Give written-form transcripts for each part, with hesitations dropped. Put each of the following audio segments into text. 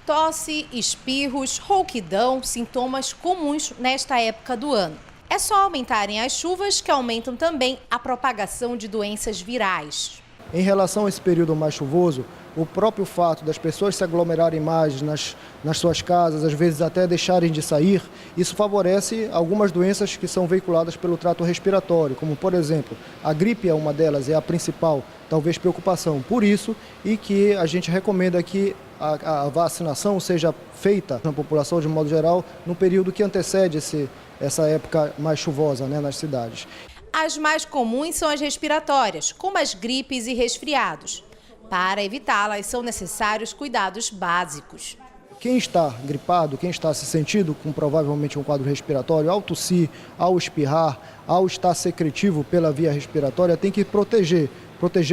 Tosse, espirros, rouquidão, sintomas comuns nesta época do ano. É só aumentarem as chuvas que aumentam também a propagação de doenças virais. Em relação a esse período mais chuvoso, o próprio fato das pessoas se aglomerarem mais nas suas casas, às vezes até deixarem de sair, isso favorece algumas doenças que são veiculadas pelo trato respiratório, como, por exemplo, a gripe é uma delas, é a principal, talvez, preocupação. Por isso, e que a gente recomenda que a vacinação seja feita na população de modo geral no período que antecede essa época mais chuvosa, né, nas cidades. As mais comuns são as respiratórias, como as gripes e resfriados. Para evitá-las, são necessários cuidados básicos. Quem está gripado, quem está se sentindo com provavelmente um quadro respiratório, ao tossir, ao espirrar, ao estar secretivo pela via respiratória, tem que proteger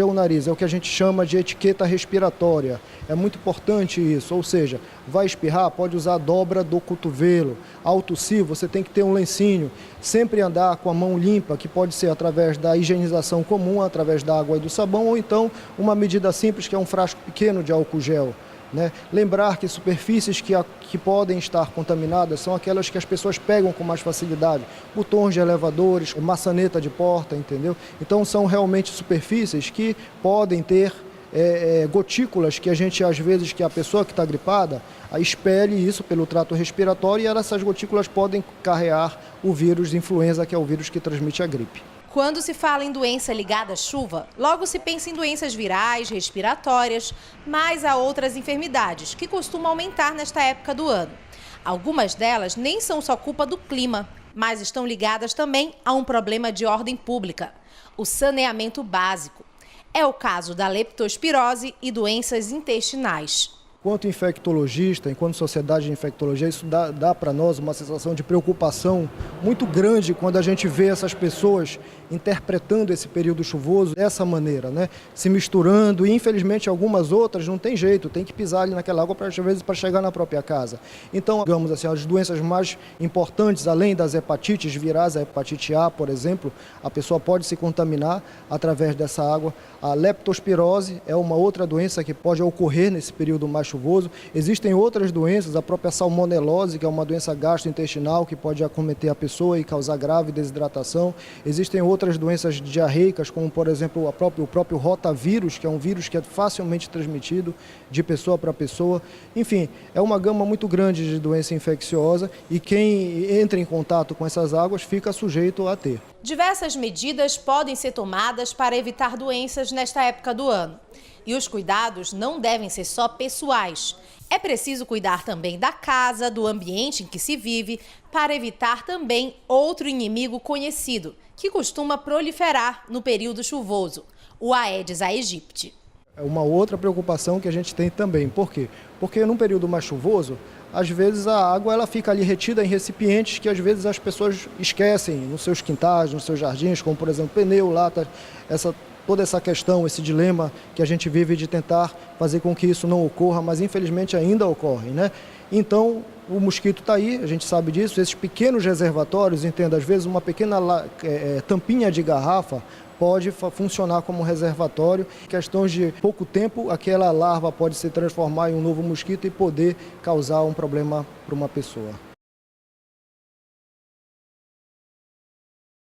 o nariz. É o que a gente chama de etiqueta respiratória. É muito importante isso, ou seja, vai espirrar, pode usar a dobra do cotovelo. Ao tossir, você tem que ter um lencinho. Sempre andar com a mão limpa, que pode ser através da higienização comum, através da água e do sabão, ou então uma medida simples, que é um frasco pequeno de álcool gel. Lembrar que superfícies que podem estar contaminadas são aquelas que as pessoas pegam com mais facilidade, botões de elevadores, maçaneta de porta, entendeu? Então são realmente superfícies que podem ter gotículas que às vezes, que a pessoa que está gripada, expele isso pelo trato respiratório e essas gotículas podem carregar o vírus de influenza, que é o vírus que transmite a gripe. Quando se fala em doença ligada à chuva, logo se pensa em doenças virais, respiratórias, mas há outras enfermidades que costumam aumentar nesta época do ano. Algumas delas nem são só culpa do clima, mas estão ligadas também a um problema de ordem pública, o saneamento básico. É o caso da leptospirose e doenças intestinais. Enquanto infectologista, enquanto sociedade de infectologia, isso dá para nós uma sensação de preocupação muito grande quando a gente vê essas pessoas interpretando esse período chuvoso dessa maneira, se misturando, e infelizmente algumas outras não tem jeito, tem que pisar ali naquela água às vezes para chegar na própria casa. Então, digamos assim, as doenças mais importantes, além das hepatites virais, a hepatite A, por exemplo, a pessoa pode se contaminar através dessa água. A leptospirose é uma outra doença que pode ocorrer nesse período mais chuvoso. Existem outras doenças, a própria salmonelose, que é uma doença gastrointestinal que pode acometer a pessoa e causar grave desidratação. Existem outras doenças diarreicas, como por exemplo o próprio rotavírus, que é um vírus que é facilmente transmitido de pessoa para pessoa. Enfim, é uma gama muito grande de doença infecciosa e quem entra em contato com essas águas fica sujeito a ter. Diversas medidas podem ser tomadas para evitar doenças nesta época do ano. E os cuidados não devem ser só pessoais. É preciso cuidar também da casa, do ambiente em que se vive, para evitar também outro inimigo conhecido, que costuma proliferar no período chuvoso, o Aedes aegypti. É uma outra preocupação que a gente tem também. Por quê? Porque num período mais chuvoso, às vezes a água ela fica ali retida em recipientes que às vezes as pessoas esquecem nos seus quintais, nos seus jardins, como por exemplo pneu, lata, toda essa questão, esse dilema que a gente vive de tentar fazer com que isso não ocorra, mas infelizmente ainda ocorre, Então, o mosquito está aí, a gente sabe disso, esses pequenos reservatórios, entenda, às vezes uma pequena tampinha de garrafa pode funcionar como reservatório. Em questões de pouco tempo, aquela larva pode se transformar em um novo mosquito e poder causar um problema para uma pessoa.